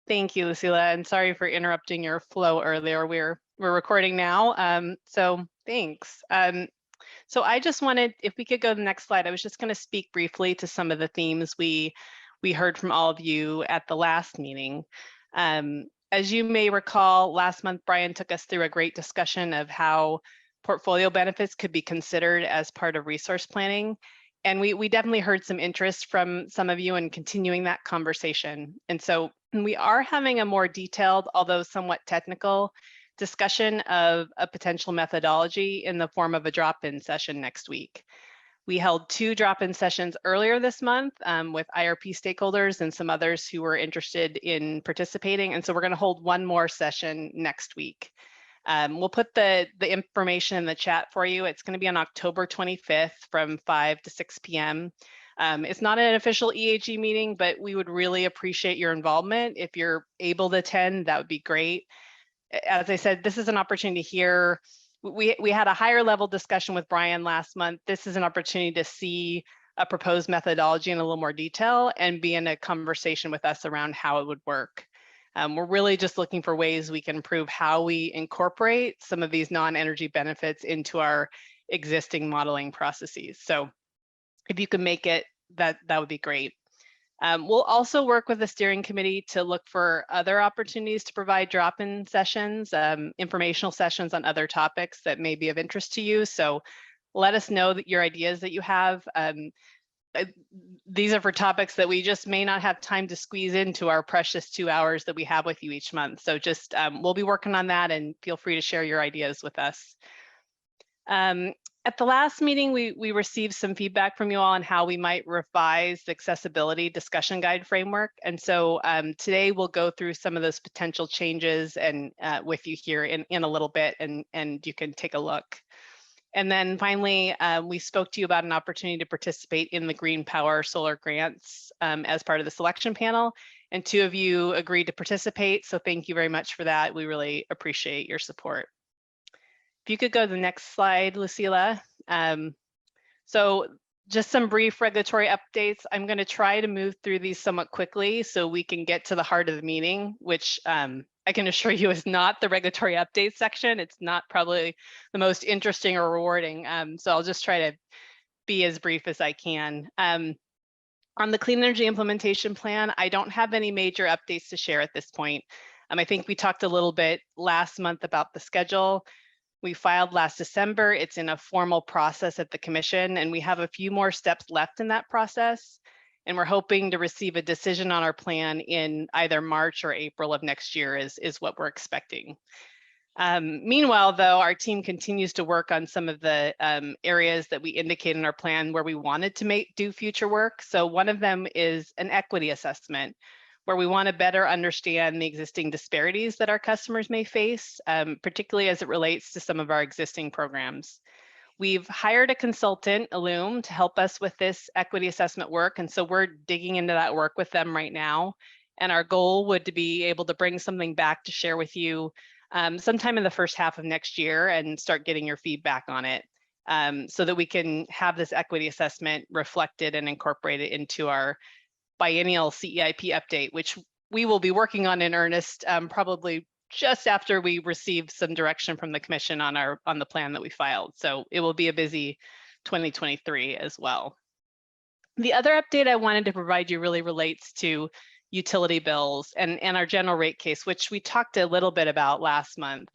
Thank you, Lucila, and sorry for interrupting your flow earlier. We're recording now, so thanks. So I just wanted, if we could go to the next slide, I was just going to speak briefly to some of the themes we heard from all of you at the last meeting. As you may recall, last month, Brian took us through a great discussion of how portfolio benefits could be considered as part of resource planning. And we definitely heard some interest from some of you in continuing that conversation. And so we are having a more detailed, although somewhat technical, discussion of a potential methodology in the form of a drop-in session next week. We held 2 drop-in sessions earlier this month with IRP stakeholders and some others who were interested in participating. And so we're going to hold 1 more session next week. We'll put the information in the chat for you. It's going to be on October 25th from 5 to 6 p.m. It's not an official EAG meeting, but we would really appreciate your involvement. If you're able to attend, that would be great. As I said, this is an opportunity to hear. We had a higher level discussion with Brian last month. This is an opportunity to see a proposed methodology in a little more detail and be in a conversation with us around how it would work. We're really just looking for ways we can improve how we incorporate some of these non-energy benefits into our existing modeling processes. So if you can make it, that would be great. We'll also work with the steering committee to look for other opportunities to provide drop-in sessions, informational sessions on other topics that may be of interest to you. So let us know that your ideas that you have. These are for topics that we just may not have time to squeeze into our precious 2 hours that we have with you each month. So just we'll be working on that, and feel free to share your ideas with us. At the last meeting, we received some feedback from you all on how we might revise the accessibility discussion guide framework. And so today we'll go through some of those potential changes and with you here in a little bit, and you can take a look. And then finally, we spoke to you about an opportunity to participate in the Green Power Solar Grants as part of the selection panel. And 2 of you agreed to participate. So thank you very much for that. We really appreciate your support. If you could go to the next slide, Lucila. So just some brief regulatory updates. I'm going to try to move through these somewhat quickly so we can get to the heart of the meeting, which I can assure you is not the regulatory updates section. It's not probably the most interesting or rewarding. So I'll just try to be as brief as I can. On the Clean Energy Implementation Plan, I don't have any major updates to share at this point. I think we talked a little bit last month about the schedule. We filed last December. It's in a formal process at the Commission, and we have a few more steps left in that process. And we're hoping to receive a decision on our plan in either March or April of next year is what we're expecting. Meanwhile, though, our team continues to work on some of the areas that we indicate in our plan where we wanted to do future work. So one of them is an equity assessment, where we want to better understand the existing disparities that our customers may face, particularly as it relates to some of our existing programs. We've hired a consultant, Illum, to help us with this equity assessment work, and so we're digging into that work with them right now. And our goal would to be able to bring something back to share with you sometime in the first half of next year and start getting your feedback on it, so that we can have this equity assessment reflected and incorporated into our biennial CEIP update, which we will be working on in earnest probably just after we receive some direction from the Commission on the plan that we filed. So it will be a busy 2023 as well. The other update I wanted to provide you really relates to utility bills and our general rate case, which we talked a little bit about last month.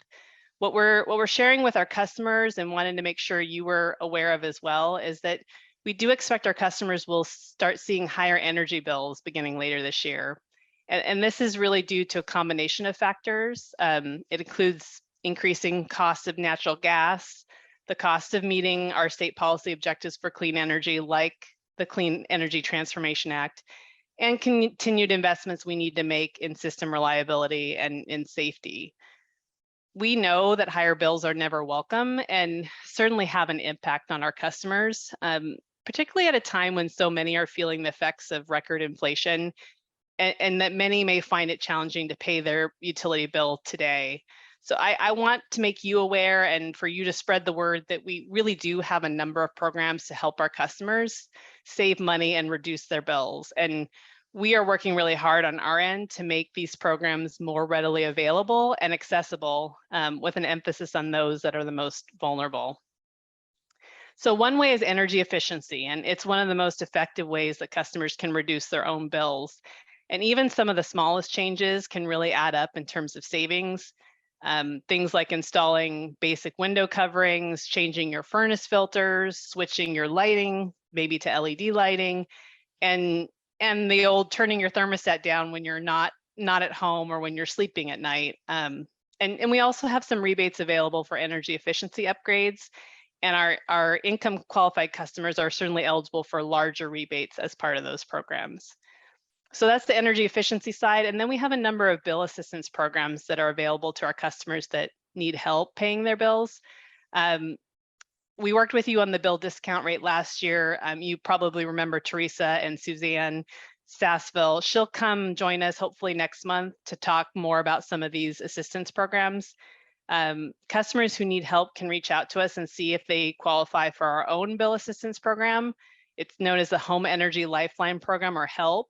What we're sharing with our customers and wanting to make sure you were aware of as well is that we do expect our customers will start seeing higher energy bills beginning later this year. And this is really due to a combination of factors. It includes increasing costs of natural gas, the cost of meeting our state policy objectives for clean energy, like the Clean Energy Transformation Act, and continued investments we need to make in system reliability and in safety. We know that higher bills are never welcome and certainly have an impact on our customers, particularly at a time when so many are feeling the effects of record inflation, and that many may find it challenging to pay their utility bill today. So I want to make you aware and for you to spread the word that we really do have a number of programs to help our customers save money and reduce their bills. And we are working really hard on our end to make these programs more readily available and accessible, with an emphasis on those that are the most vulnerable. So one way is energy efficiency, and it's one of the most effective ways that customers can reduce their own bills. And even some of the smallest changes can really add up in terms of savings. Things like installing basic window coverings, changing your furnace filters, switching your lighting, maybe to LED lighting, and the old turning your thermostat down when you're not at home or when you're sleeping at night. And we also have some rebates available for energy efficiency upgrades. And our income qualified customers are certainly eligible for larger rebates as part of those programs. So that's the energy efficiency side. And then we have a number of bill assistance programs that are available to our customers that need help paying their bills. We worked with you on the bill discount rate last year. You probably remember Teresa and Suzanne Sassville. She'll come join us hopefully next month to talk more about some of these assistance programs. Customers who need help can reach out to us and see if they qualify for our own bill assistance program. It's known as the Home Energy Lifeline Program, or HELP.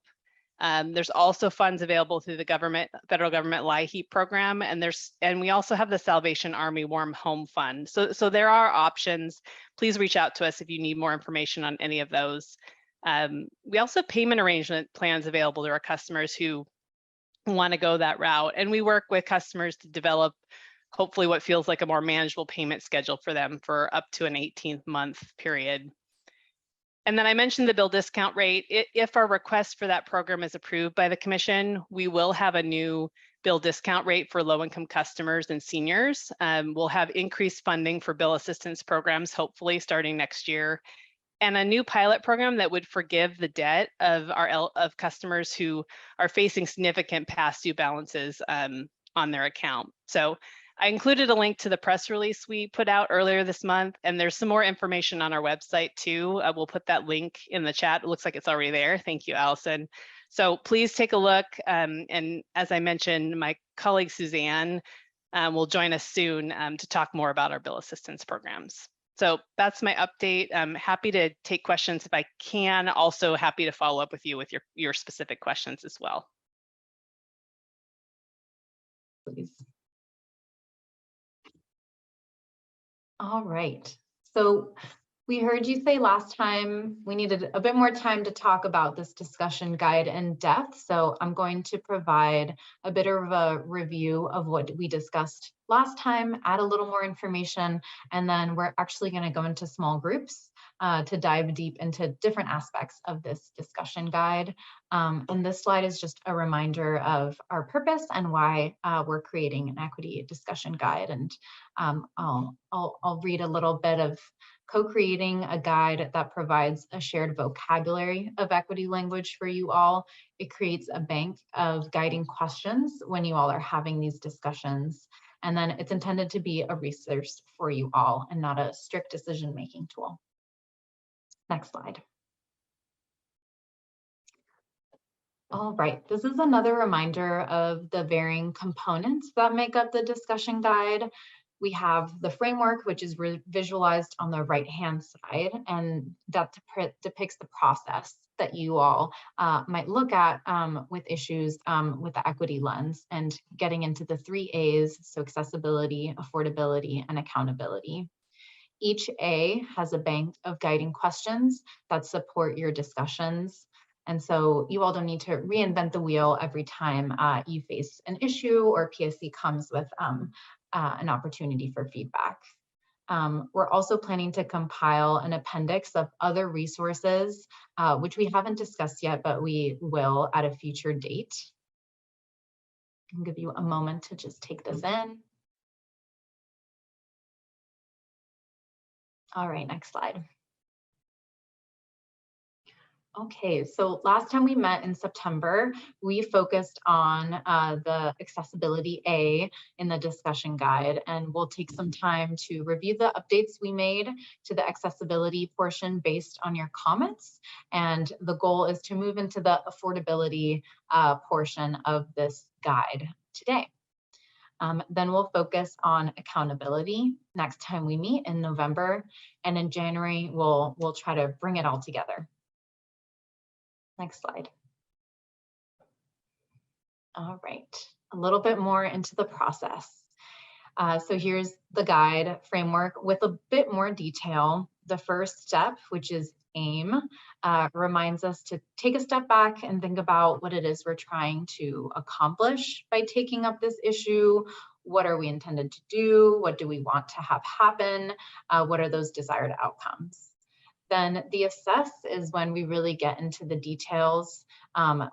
There's also funds available through the federal government LIHEAP program, and we also have the Salvation Army Warm Home Fund. So there are options. Please reach out to us if you need more information on any of those. We also have payment arrangement plans available to our customers who want to go that route, and we work with customers to develop hopefully what feels like a more manageable payment schedule for them for up to an 18-month period. And then I mentioned the bill discount rate. If our request for that program is approved by the Commission, we will have a new bill discount rate for low-income customers and seniors. We'll have increased funding for bill assistance programs, hopefully starting next year, and a new pilot program that would forgive the debt of customers who are facing significant past due balances on their account. So I included a link to the press release we put out earlier this month, and there's some more information on our website too. We'll put that link in the chat. It looks like it's already there. Thank you, Allison. So please take a look. And as I mentioned, my colleague Suzanne will join us soon to talk more about our bill assistance programs. So that's my update. I'm happy to take questions if I can. Also happy to follow up with you with your specific questions as well. Please. All right, so we heard you say last time we needed a bit more time to talk about this discussion guide in depth. So I'm going to provide a bit of a review of what we discussed last time, add a little more information, and then we're actually going to go into small groups to dive deep into different aspects of this discussion guide. And this slide is just a reminder of our purpose and why we're creating an equity discussion guide. And I'll read a little bit of co-creating a guide that provides a shared vocabulary of equity language for you all. It creates a bank of guiding questions when you all are having these discussions. And then it's intended to be a resource for you all and not a strict decision-making tool. Next slide. All right, this is another reminder of the varying components that make up the discussion guide. We have the framework, which is visualized on the right-hand side, and that depicts the process that you all might look at with issues with the equity lens and getting into the 3 A's, so accessibility, affordability, and accountability. Each A has a bank of guiding questions that support your discussions. And so you all don't need to reinvent the wheel every time you face an issue or PSC comes with an opportunity for feedback. We're also planning to compile an appendix of other resources, which we haven't discussed yet, but we will at a future date. I'll give you a moment to just take this in. All right, next slide. Okay, so last time we met in September, we focused on the accessibility A in the discussion guide, and we'll take some time to review the updates we made to the accessibility portion based on your comments. And the goal is to move into the affordability portion of this guide today. Then we'll focus on accountability next time we meet in November, and in January, we'll try to bring it all together. Next slide. All right, a little bit more into the process. So here's the guide framework with a bit more detail. The first step, which is AIM, reminds us to take a step back and think about what it is we're trying to accomplish by taking up this issue. What are we intended to do? What do we want to have happen? What are those desired outcomes? Then the assess is when we really get into the details,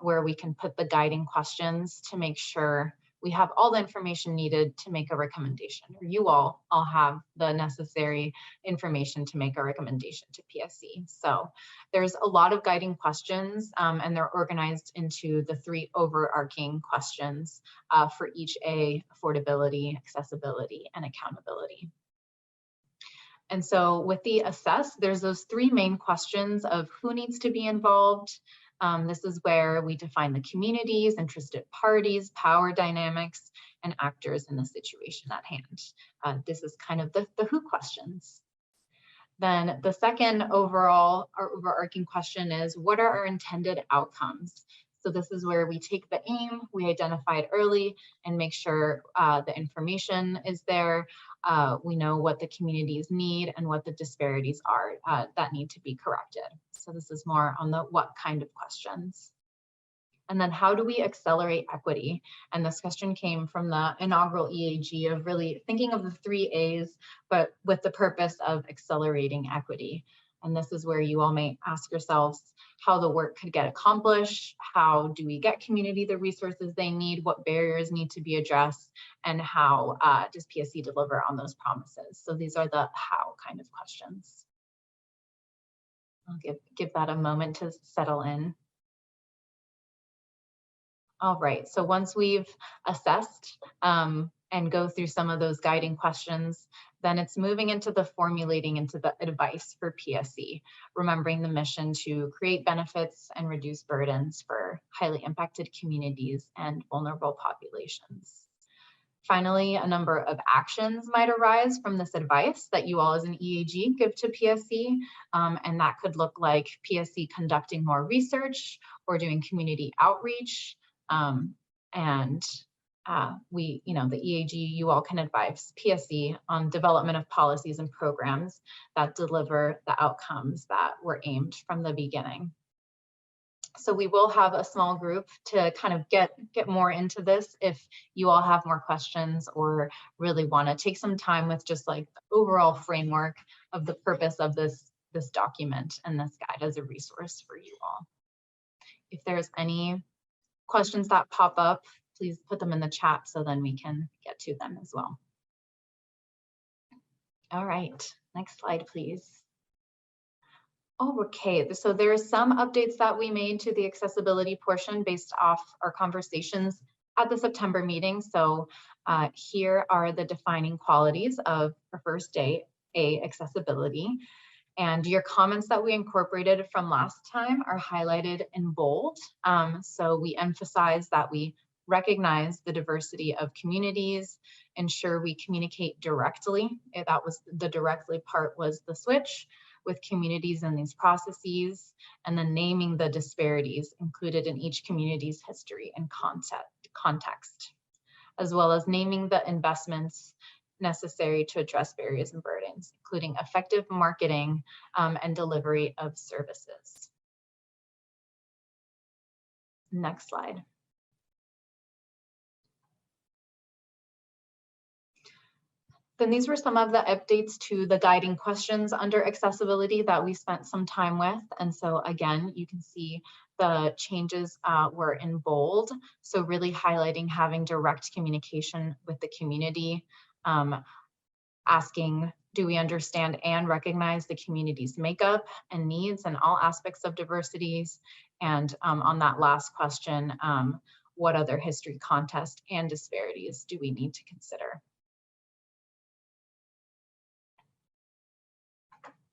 where we can put the guiding questions to make sure we have all the information needed to make a recommendation, or you all have the necessary information to make a recommendation to PSC. So there's a lot of guiding questions, and they're organized into the 3 overarching questions for each A: affordability, accessibility, and accountability. And so with the assess, there's those 3 main questions of who needs to be involved. This is where we define the communities, interested parties, power dynamics, and actors in the situation at hand. This is kind of the who questions. Then the second overarching question is, what are our intended outcomes? So this is where we take the aim, we identify it early and make sure the information is there. We know what the communities need and what the disparities are that need to be corrected. So this is more on the what kind of questions. And then how do we accelerate equity? And this question came from the inaugural EAG of really thinking of the 3 A's, but with the purpose of accelerating equity. And this is where you all may ask yourselves how the work could get accomplished, how do we get community the resources they need, what barriers need to be addressed, and how does PSC deliver on those promises? So these are the how kind of questions. I'll give that a moment to settle in. All right, so once we've assessed and go through some of those guiding questions, then it's moving into the formulating into the advice for PSC, remembering the mission to create benefits and reduce burdens for highly impacted communities and vulnerable populations. Finally, a number of actions might arise from this advice that you all as an EAG give to PSC, and that could look like PSC conducting more research or doing community outreach, the EAG, you all can advise PSC on development of policies and programs that deliver the outcomes that were aimed from the beginning. So we will have a small group to kind of get more into this if you all have more questions or really want to take some time with just like the overall framework of the purpose of this document and this guide as a resource for you all. If there's any questions that pop up, please put them in the chat so then we can get to them as well. All right, next slide, please. Okay, so there are some updates that we made to the accessibility portion based off our conversations at the September meeting. So here are the defining qualities of our first day, A, accessibility. And your comments that we incorporated from last time are highlighted in bold. So we emphasize that we recognize the diversity of communities, ensure we communicate directly. That was the directly part was the switch with communities in these processes, and then naming the disparities included in each community's history and context, as well as naming the investments necessary to address barriers and burdens, including effective marketing and delivery of services. Next slide. Then these were some of the updates to the guiding questions under accessibility that we spent some time with. And so again, you can see the changes were in bold. So really highlighting having direct communication with the community, asking, do we understand and recognize the community's makeup and needs and all aspects of diversities? And on that last question, what other history, context, and disparities do we need to consider?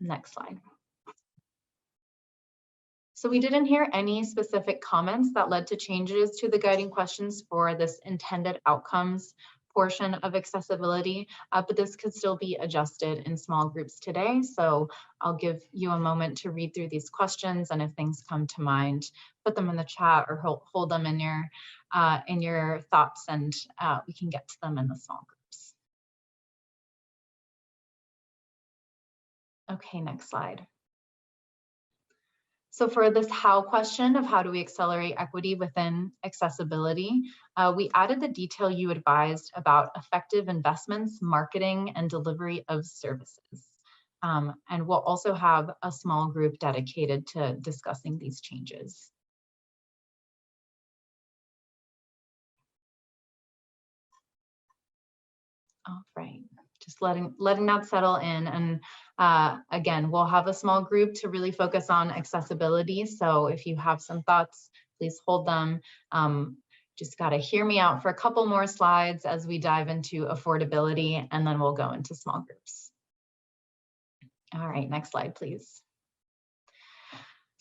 Next slide. So we didn't hear any specific comments that led to changes to the guiding questions for this intended outcomes portion of accessibility, but this could still be adjusted in small groups today. So I'll give you a moment to read through these questions, and if things come to mind, put them in the chat or hold them in your thoughts, and we can get to them in the small groups. Okay, next slide. So for this how question of how do we accelerate equity within accessibility, we added the detail you advised about effective investments, marketing, and delivery of services. And we'll also have a small group dedicated to discussing these changes. All right, just letting that settle in. And again, we'll have a small group to really focus on accessibility. So if you have some thoughts, please hold them. Just got to hear me out for a couple more slides as we dive into affordability, and then we'll go into small groups. All right, next slide, please.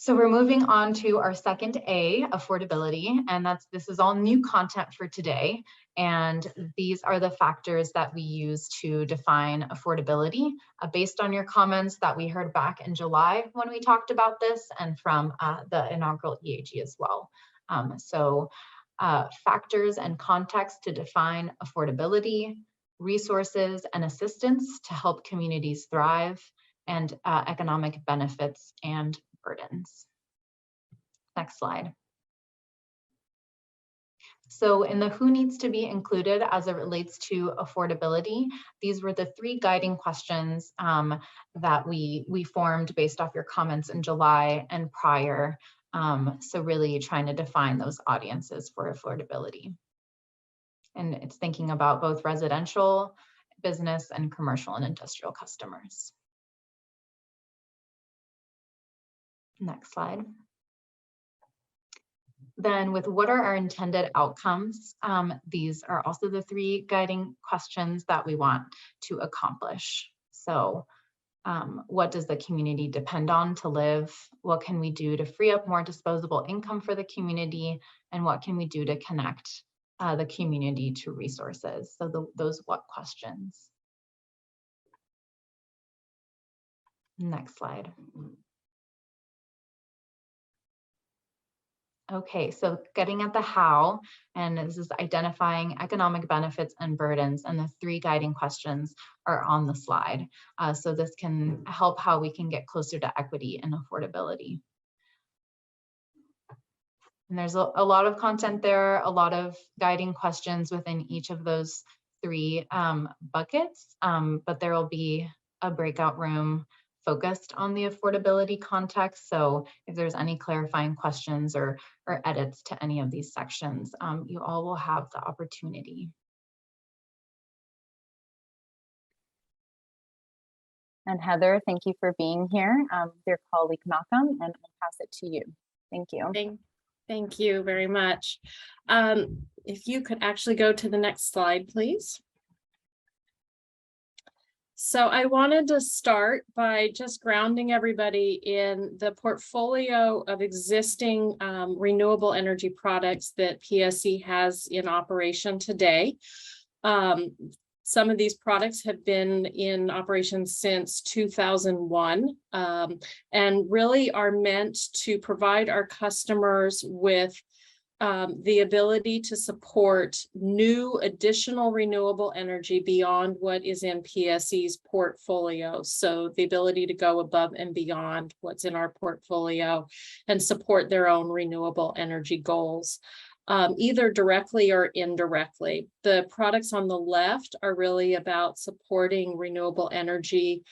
So we're moving on to our second A, affordability, and this is all new content for today. And these are the factors that we use to define affordability based on your comments that we heard back in July when we talked about this, and from the inaugural EAG as well. Factors and context to define affordability, resources and assistance to help communities thrive, and economic benefits and burdens. Next slide. So in the who needs to be included as it relates to affordability, these were the 3 guiding questions that we formed based off your comments in July and prior. So really trying to define those audiences for affordability. And it's thinking about both residential, business, and commercial and industrial customers. Next slide. Then with what are our intended outcomes? These are also the 3 guiding questions that we want to accomplish. So what does the community depend on to live? What can we do to free up more disposable income for the community? And what can we do to connect the community to resources? So those what questions. Next slide. Okay, so getting at the how, and this is identifying economic benefits and burdens, and the 3 guiding questions are on the slide. So this can help how we can get closer to equity and affordability. And there's a lot of content there, a lot of guiding questions within each of those 3 buckets, but there will be a breakout room focused on the affordability context. So if there's any clarifying questions or edits to any of these sections, you all will have the opportunity. And Heather, thank you for being here. Your colleague Malcolm, and I'll pass it to you. Thank you. Thank you very much. If you could actually go to the next slide, please. So I wanted to start by just grounding everybody in the portfolio of existing renewable energy products that PSE has in operation today. Some of these products have been in operation since 2001 and really are meant to provide our customers with the ability to support new additional renewable energy beyond what is in PSE's portfolio. So the ability to go above and beyond what's in our portfolio and support their own renewable energy goals, either directly or indirectly. The products on the left are really about supporting renewable energy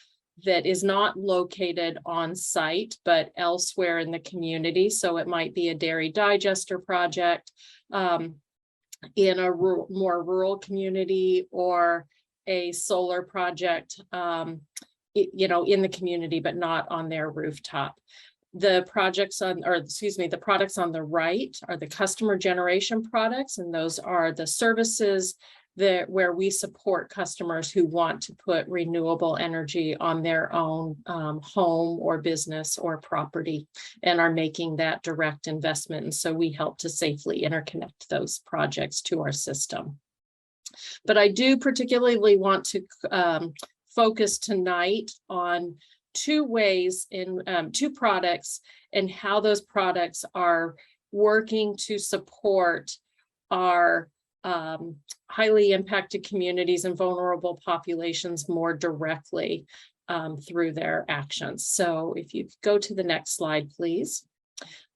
that is not located on site, but elsewhere in the community. So it might be a dairy digester project in a more rural community, or a solar project, in the community, but not on their rooftop. The products on the right are the customer generation products, and those are the services where we support customers who want to put renewable energy on their own home or business or property and are making that direct investment. And so we help to safely interconnect those projects to our system. But I do particularly want to focus tonight on 2 ways in 2 products and how those products are working to support our highly impacted communities and vulnerable populations more directly through their actions. So if you go to the next slide, please.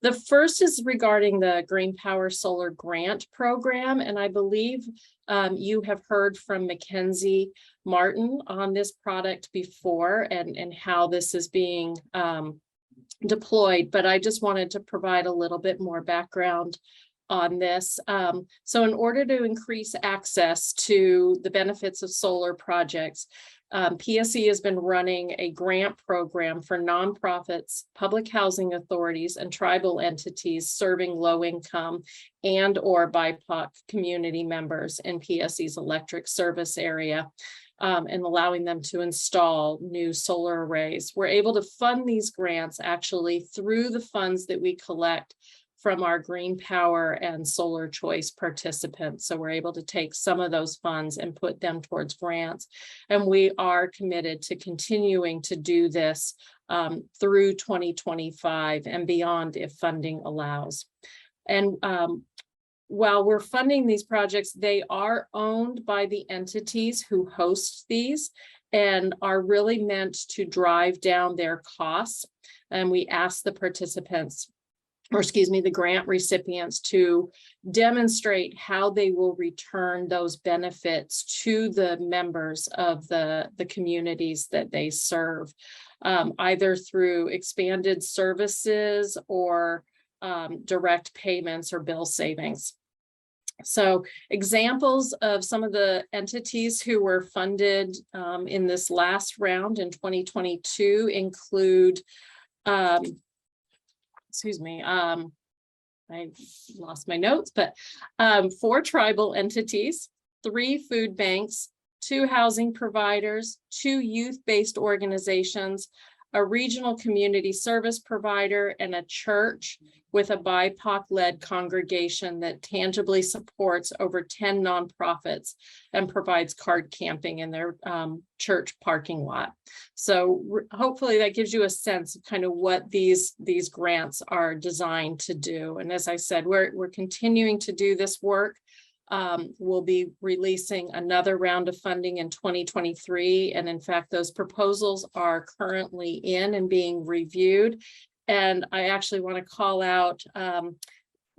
The first is regarding the Green Power Solar Grant Program, and I believe you have heard from Mackenzie Martin on this product before and how this is being deployed, but I just wanted to provide a little bit more background on this. So in order to increase access to the benefits of solar projects, PSE has been running a grant program for nonprofits, public housing authorities, and tribal entities serving low-income and or BIPOC community members in PSE's electric service area, and allowing them to install new solar arrays. We're able to fund these grants actually through the funds that we collect from our Green Power and Solar Choice participants. So we're able to take some of those funds and put them towards grants. And we are committed to continuing to do this through 2025 and beyond if funding allows. And while we're funding these projects, they are owned by the entities who host these and are really meant to drive down their costs. And we ask the participants, or excuse me, the grant recipients, to demonstrate how they will return those benefits to the members of the communities that they serve, either through expanded services or direct payments or bill savings. So examples of some of the entities who were funded in this last round in 2022 include excuse me, I lost my notes, but 4 tribal entities, 3 food banks, 2 housing providers, 2 youth-based organizations, a regional community service provider, and a church with a BIPOC-led congregation that tangibly supports over 10 nonprofits and provides card camping in their church parking lot. So hopefully that gives you a sense of kind of what these grants are designed to do. And as I said, we're continuing to do this work. We'll be releasing another round of funding in 2023. And in fact, those proposals are currently in and being reviewed. And I actually want to call out,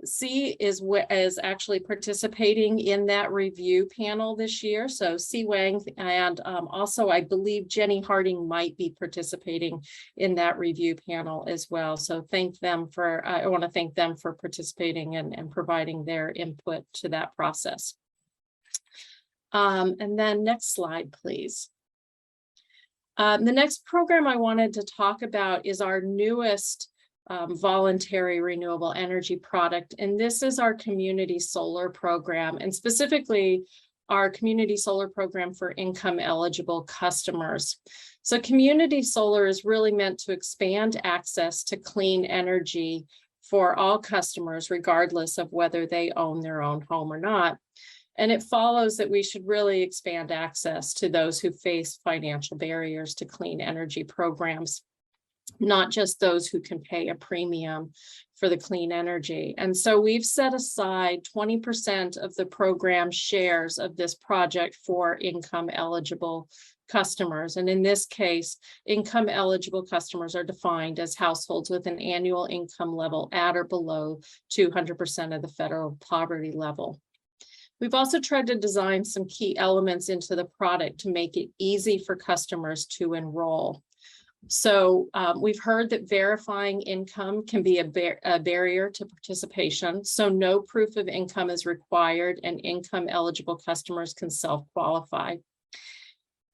C is actually participating in that review panel this year. So C Wang, and also I believe Jenny Harding might be participating in that review panel as well. So thank them for, I want to thank them for participating and providing their input to that process. And then next slide, please. The next program I wanted to talk about is our newest voluntary renewable energy product. And this is our community solar program, and specifically our community solar program for income eligible customers. So community solar is really meant to expand access to clean energy for all customers, regardless of whether they own their own home or not. And it follows that we should really expand access to those who face financial barriers to clean energy programs, not just those who can pay a premium for the clean energy. And so we've set aside 20% of the program shares of this project for income eligible customers. And in this case, income eligible customers are defined as households with an annual income level at or below 200% of the federal poverty level. We've also tried to design some key elements into the product to make it easy for customers to enroll. So we've heard that verifying income can be a barrier to participation. So no proof of income is required, and income eligible customers can self-qualify.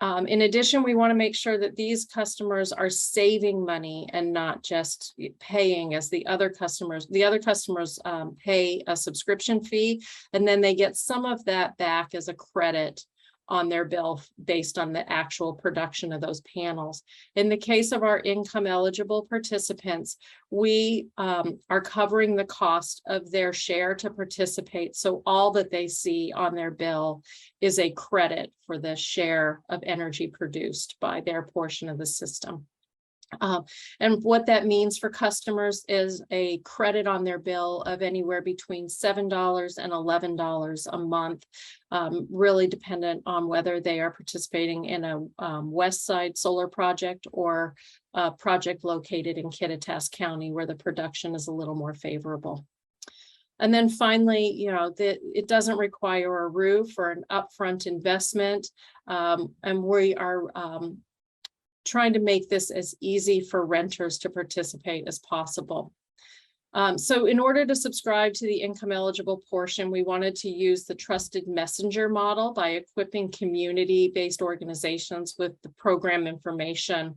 In addition, we want to make sure that these customers are saving money and not just paying as the other customers. The other customers pay a subscription fee, and then they get some of that back as a credit on their bill based on the actual production of those panels. In the case of our income eligible participants, we are covering the cost of their share to participate. So all that they see on their bill is a credit for the share of energy produced by their portion of the system. And what that means for customers is a credit on their bill of anywhere between $7 and $11 a month, really dependent on whether they are participating in a West Side solar project or a project located in Kittitas County, where the production is a little more favorable. And then finally, you know, that it doesn't require a roof or an upfront investment, and we are trying to make this as easy for renters to participate as possible. So in order to subscribe to the income eligible portion, we wanted to use the trusted messenger model by equipping community-based organizations with the program information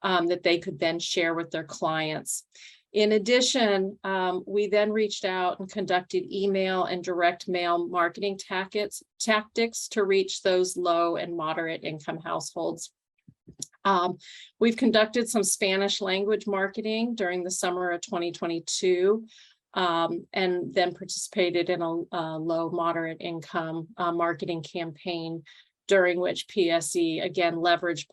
that they could then share with their clients. In addition, we then reached out and conducted email and direct mail marketing tactics to reach those low and moderate income households. We've conducted some Spanish language marketing during the summer of 2022, and then participated in a low moderate income marketing campaign, during which PSE again leveraged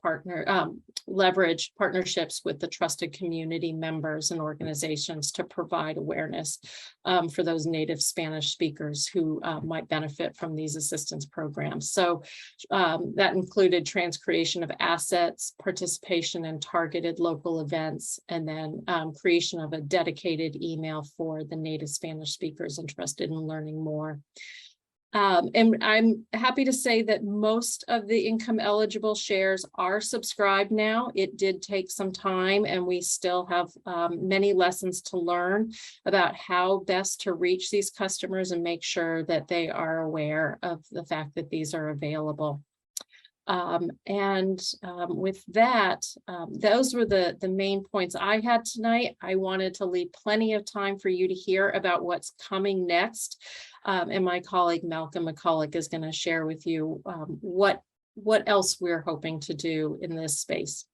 partnerships with the trusted community members and organizations to provide awareness for those native Spanish speakers who might benefit from these assistance programs. So that included transcreation of assets, participation in targeted local events, and then creation of a dedicated email for the native Spanish speakers interested in learning more. And I'm happy to say that most of the income eligible shares are subscribed now. It did take some time, and we still have many lessons to learn about how best to reach these customers and make sure that they are aware of the fact that these are available. With that, those were the main points I had tonight. I wanted to leave plenty of time for you to hear about what's coming next. And my colleague Malcolm McCulloch is going to share with you what else we're hoping to do in this space.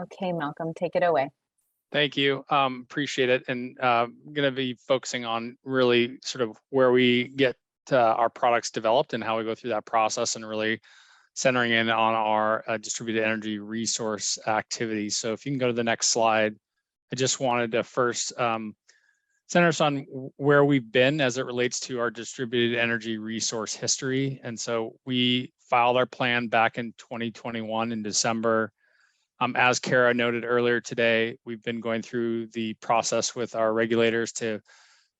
Okay, Malcolm, take it away. Thank you. Appreciate it. And I'm going to be focusing on really sort of where we get our products developed and how we go through that process, and really centering in on our distributed energy resource activities. So if you can go to the next slide, I just wanted to first center us on where we've been as it relates to our distributed energy resource history. And so we filed our plan back in 2021 in December. As Kara noted earlier today, we've been going through the process with our regulators to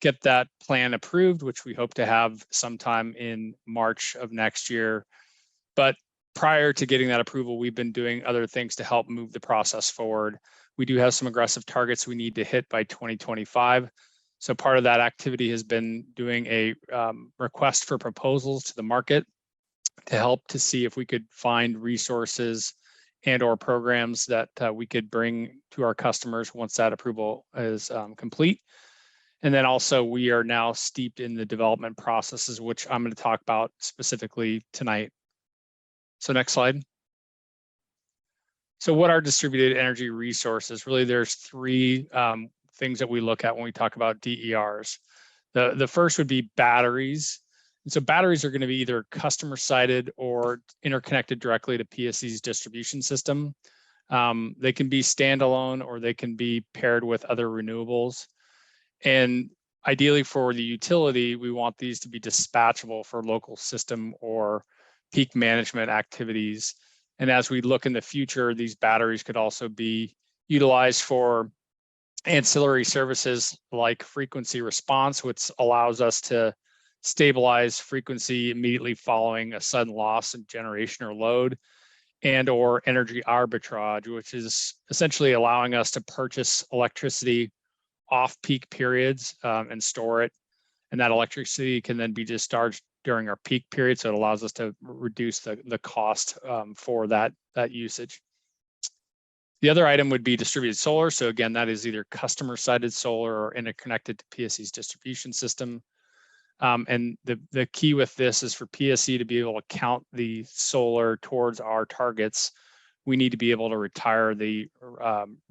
get that plan approved, which we hope to have sometime in March of next year. But prior to getting that approval, we've been doing other things to help move the process forward. We do have some aggressive targets we need to hit by 2025. So part of that activity has been doing a request for proposals to the market to help to see if we could find resources and or programs that we could bring to our customers once that approval is complete. And then also we are now steeped in the development processes, which I'm going to talk about specifically tonight. So next slide. So what are distributed energy resources? Really, there's three things that we look at when we talk about DERs. The first would be batteries. And so batteries are going to be either customer sided or interconnected directly to PSE's distribution system. They can be standalone or they can be paired with other renewables. And ideally for the utility, we want these to be dispatchable for local system or peak management activities. And as we look in the future, these batteries could also be utilized for ancillary services like frequency response, which allows us to stabilize frequency immediately following a sudden loss in generation or load, and or energy arbitrage, which is essentially allowing us to purchase electricity off peak periods and store it. And that electricity can then be discharged during our peak period. So it allows us to reduce the cost for that usage. The other item would be distributed solar. So again, that is either customer-sided solar or interconnected to PSE's distribution system. And the key with this is for PSE to be able to count the solar towards our targets. We need to be able to retire the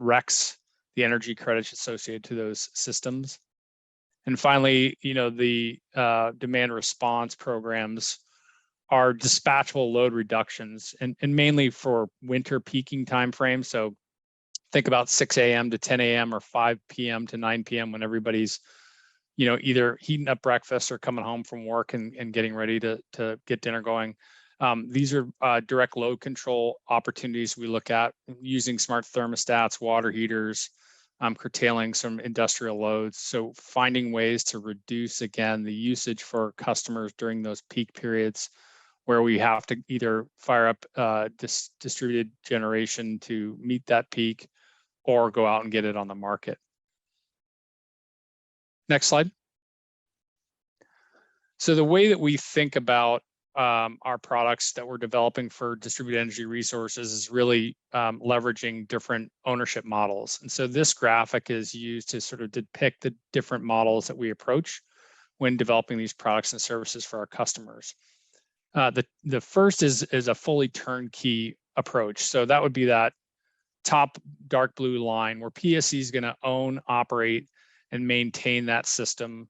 RECs, the energy credits associated to those systems. And finally, the demand response programs are dispatchable load reductions, and mainly for winter peaking time frames. So think about 6 a.m. to 10 a.m. or 5 p.m. to 9 p.m. when everybody's, either heating up breakfast or coming home from work and getting ready to get dinner going. These are direct load control opportunities we look at using smart thermostats, water heaters, curtailing some industrial loads. So finding ways to reduce, again, the usage for customers during those peak periods where we have to either fire up distributed generation to meet that peak or go out and get it on the market. Next slide. So the way that we think about our products that we're developing for distributed energy resources is really leveraging different ownership models. And so this graphic is used to sort of depict the different models that we approach when developing these products and services for our customers. The first is a fully turnkey approach. So that would be that top dark blue line where PSE is going to own, operate, and maintain that system.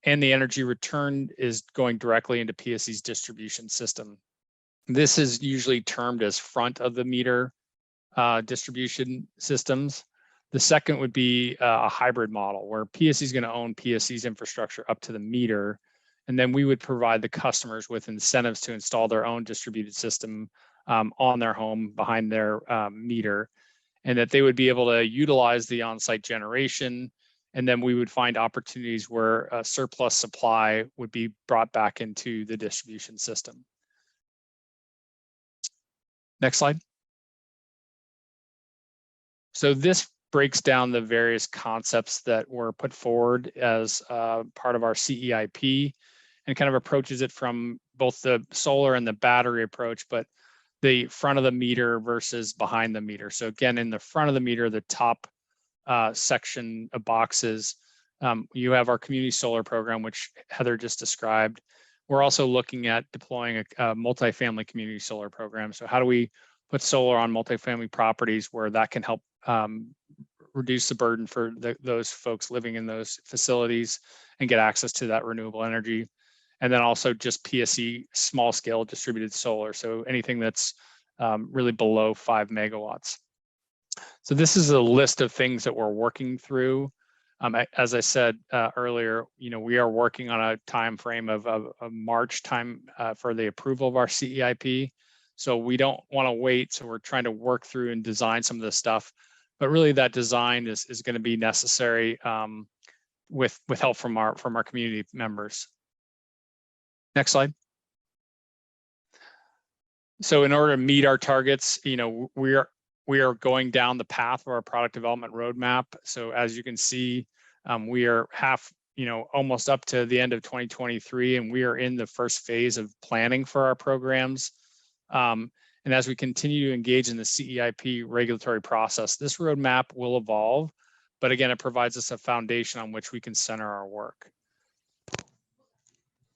And the energy return is going directly into PSE's distribution system. This is usually termed as front of the meter distribution systems. The second would be a hybrid model where PSE is going to own PSE's infrastructure up to the meter. And then we would provide the customers with incentives to install their own distributed system on their home behind their meter, and that they would be able to utilize the on-site generation. And then we would find opportunities where a surplus supply would be brought back into the distribution system. Next slide. So this breaks down the various concepts that were put forward as part of our CEIP and kind of approaches it from both the solar and the battery approach, but the front of the meter versus behind the meter. So again, in the front of the meter, the top section of boxes, you have our community solar program, which Heather just described. We're also looking at deploying a multifamily community solar program. So how do we put solar on multifamily properties where that can help reduce the burden for those folks living in those facilities and get access to that renewable energy? And then also just PSE small scale distributed solar. So anything that's really below 5 megawatts. So this is a list of things that we're working through. As I said earlier, we are working on a time frame of a March time for the approval of our CEIP. So we don't want to wait. So we're trying to work through and design some of this stuff. But really that design is going to be necessary with help from our community members. Next slide. So in order to meet our targets, we are going down the path of our product development roadmap. So as you can see, we are almost up to the end of 2023, and we are in the first phase of planning for our programs. And as we continue to engage in the CEIP regulatory process, this roadmap will evolve, but again, it provides us a foundation on which we can center our work.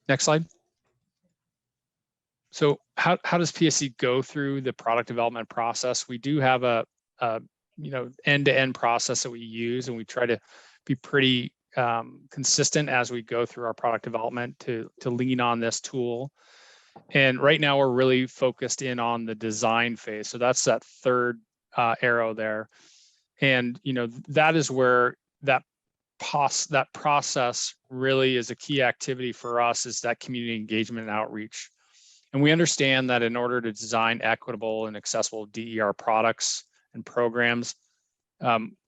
Next slide. So how does PSE go through the product development process? We do have a end-to-end process that we use, and we try to be pretty consistent as we go through our product development to lean on this tool. And right now we're really focused in on the design phase. So that's that third arrow there. And that is where that process really is a key activity for us, is that community engagement and outreach. And we understand that in order to design equitable and accessible DER products and programs,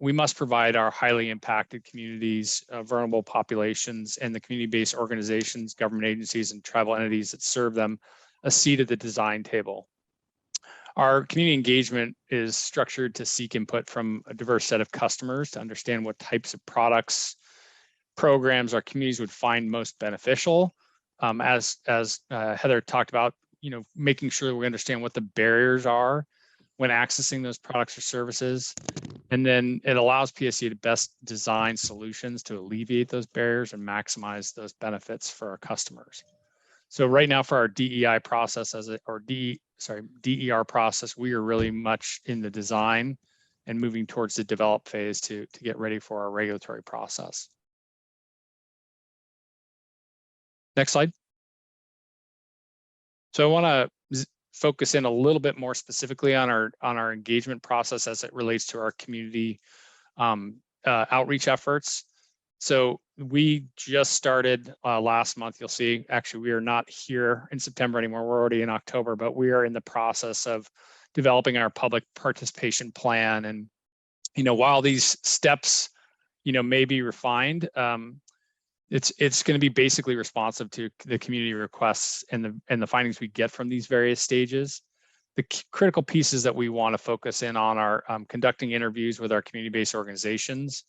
we must provide our highly impacted communities, vulnerable populations, and the community-based organizations, government agencies, and tribal entities that serve them a seat at the design table. Our community engagement is structured to seek input from a diverse set of customers to understand what types of products, programs our communities would find most beneficial. As Heather talked about, making sure we understand what the barriers are when accessing those products or services. And then it allows PSE to best design solutions to alleviate those barriers and maximize those benefits for our customers. So right now for our DEI process, DER process, we are really much in the design and moving towards the develop phase to get ready for our regulatory process. Next slide. So I want to focus in a little bit more specifically on our engagement process as it relates to our community outreach efforts. So we just started last month. You'll see, actually, we are not here in September anymore. We're already in October, but we are in the process of developing our public participation plan. And, while these steps, may be refined, it's going to be basically responsive to the community requests and the findings we get from these various stages. The critical pieces that we want to focus in on are conducting interviews with our community-based organizations,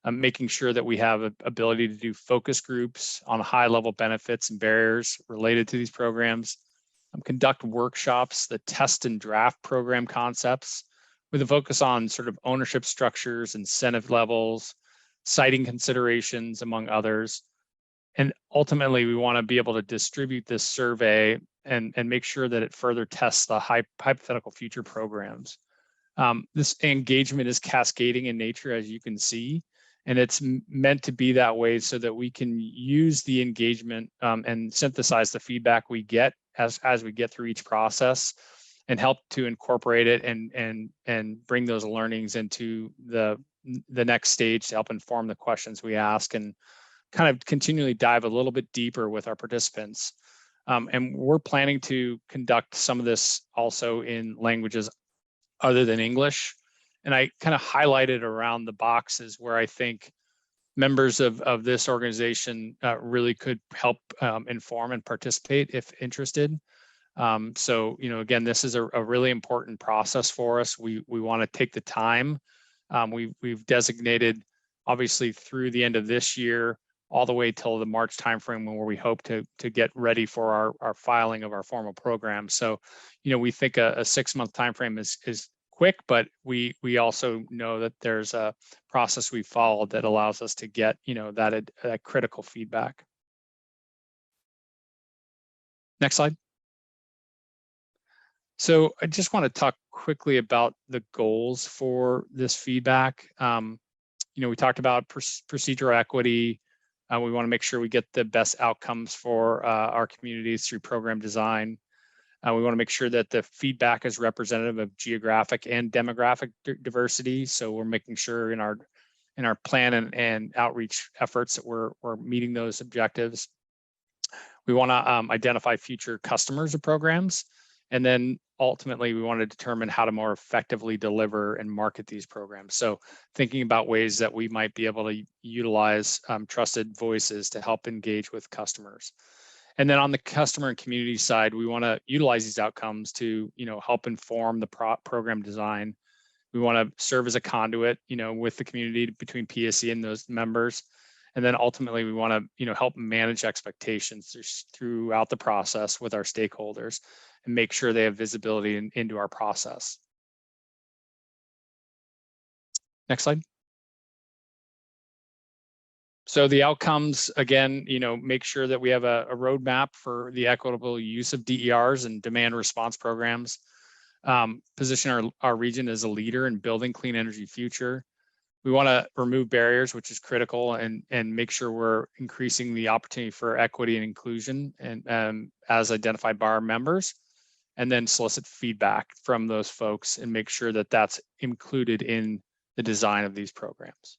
making sure that we have an ability to do focus groups on high-level benefits and barriers related to these programs, conduct workshops that test and draft program concepts with a focus on sort of ownership structures, incentive levels, siting considerations, among others. And ultimately, we want to be able to distribute this survey and make sure that it further tests the hypothetical future programs. This engagement is cascading in nature, as you can see, and it's meant to be that way so that we can use the engagement and synthesize the feedback we get as we get through each process and help to incorporate it and bring those learnings into the next stage to help inform the questions we ask and kind of continually dive a little bit deeper with our participants. And we're planning to conduct some of this also in languages other than English. And I kind of highlighted around the boxes where I think members of this organization really could help inform and participate if interested. So, again, this is a really important process for us. We want to take the time. We've designated, obviously, through the end of this year, all the way till the March timeframe where we hope to get ready for our filing of our formal program. So, we think a 6-month timeframe is quick, but we also know that there's a process we followed that allows us to get, that critical feedback. Next slide. So I just want to talk quickly about the goals for this feedback. We talked about procedural equity. We want to make sure we get the best outcomes for our communities through program design. We want to make sure that the feedback is representative of geographic and demographic diversity. So we're making sure in our plan and outreach efforts that we're meeting those objectives. We want to identify future customers of programs. And then ultimately, we want to determine how to more effectively deliver and market these programs. So thinking about ways that we might be able to utilize trusted voices to help engage with customers. And then on the customer and community side, we want to utilize these outcomes to, help inform the program design. We want to serve as a conduit, with the community between PSC and those members. And then ultimately, we want to, help manage expectations throughout the process with our stakeholders and make sure they have visibility into our process. Next slide. So the outcomes, again, make sure that we have a roadmap for the equitable use of DERs and demand response programs, position our region as a leader in building clean energy future. We want to remove barriers, which is critical, and make sure we're increasing the opportunity for equity and inclusion and as identified by our members, and then solicit feedback from those folks and make sure that that's included in the design of these programs.